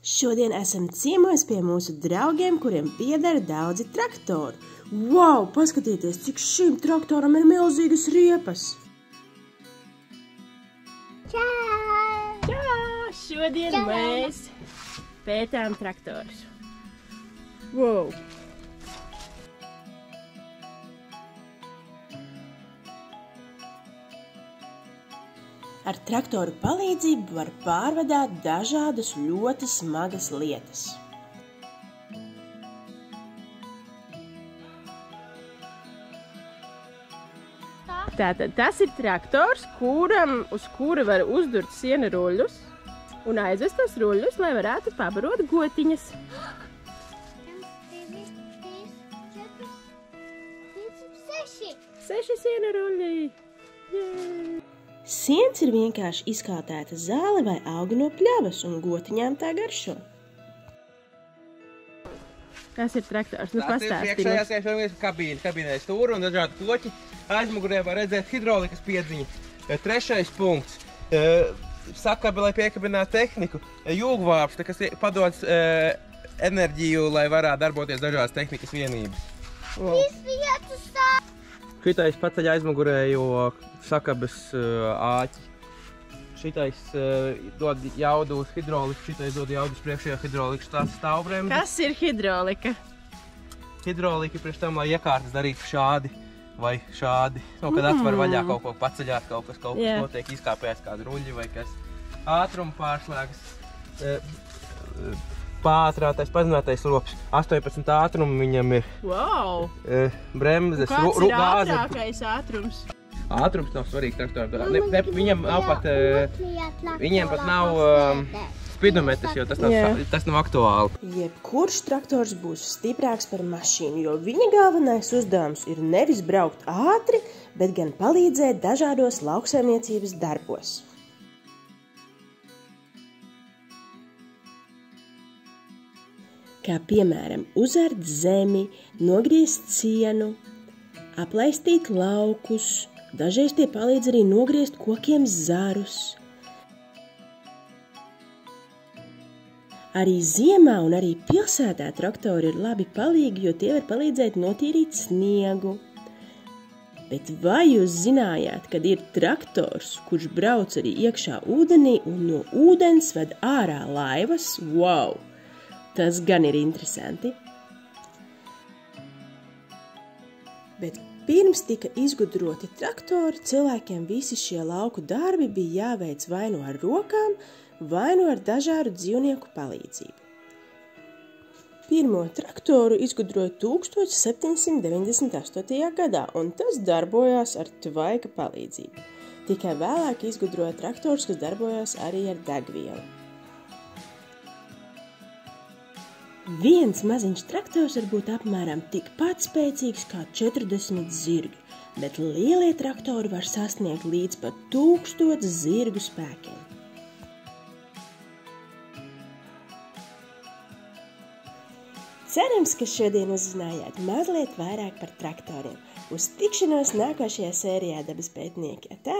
Šodien esam ciemos pie mūsu draugiem, kuriem pieder daudzi traktori. Wow, paskatieties, cik šim traktoram ir milzīgas riepas! Čau! Čau! Šodien mēs pētām traktorus. Wow! Ar traktoru palīdzību var pārvadāt dažādas ļoti smagas lietas. Tātad tas ir traktors, uz kura var uzdurt siena ruļļus un aizvest tos ruļļus, lai varētu pabarot gotiņas. 6 siena ruļļi! Jē! Siens ir vienkārši izkaltēta zāle vai auga no pļavas, un gotiņām tā garšo. Kas ir traktors? Nu, pastāsti. Tas ir priekšējās kabīnē stūra un dažādi koķi. Aizmugurē var redzēt hidrolikas piedziņu. 3. punkts. Sakabi, lai piekabinātu tehniku. Jūgvāpsta, kas padodas enerģiju, lai varētu darboties dažādas tehnikas vienības. Wow. Šitais paceļ aizmugurējo sakabes āķi. Šitais dod jaudu uz hidroliku, šitais dod jaudu uz priekšējā hidrolikas stāvbremzi. Kas ir hidrolika? Hidrolika ir priekš tam, lai iekārtas darītu šādi vai šādi. Kad atver vaļā kaut ko paceļāt, kaut kas notiek, izkāpējās kādu ruļļi vai kas. Ātruma pārslēgas, pātrātais, pazinātais lops. 18 ātrumu viņam ir. Wow! Bremzes, kāds ir ātrākais ātrums? Ātrums nav svarīgi traktoram. Viņam pat nav spidometrs, jo tas nav aktuāli. Jebkurš traktors būs stiprāks par mašīnu, jo viņa galvenais uzdevums ir nevis braukt ātri, bet gan palīdzēt dažādos lauksaimniecības darbos. Kā piemēram uzart zemi, nogriezt sienu, aplaistīt laukus, dažreiz tie palīdz arī nogriezt kokiem zarus. Arī ziemā un arī pilsētā traktori ir labi palīgi, jo tie var palīdzēt notīrīt sniegu. Bet vai jūs zinājāt, kad ir traktors, kurš brauc arī iekšā ūdenī un no ūdens ved ārā laivas? Wow! Tas gan ir interesanti. Bet pirms tika izgudroti traktori, cilvēkiem visi šie lauku darbi bija jāveic vai nu ar rokām, vai nu ar dažādu dzīvnieku palīdzību. Pirmo traktoru izgudroja 1798. gadā, un tas darbojās ar tvaika palīdzību. Tikai vēlāk izgudroja traktors, kas darbojās arī ar degvielu. Viens maziņš traktors var būt apmēram tikpat spēcīgs kā 40 zirgi, bet lielie traktori var sasniegt līdz pat 1000 zirgu spēkiem. Cerams, ka šodien uzzinājāt mazliet vairāk par traktoriem. Uz tikšanos nākošajā sērijā Dabas pētnieki. Atā!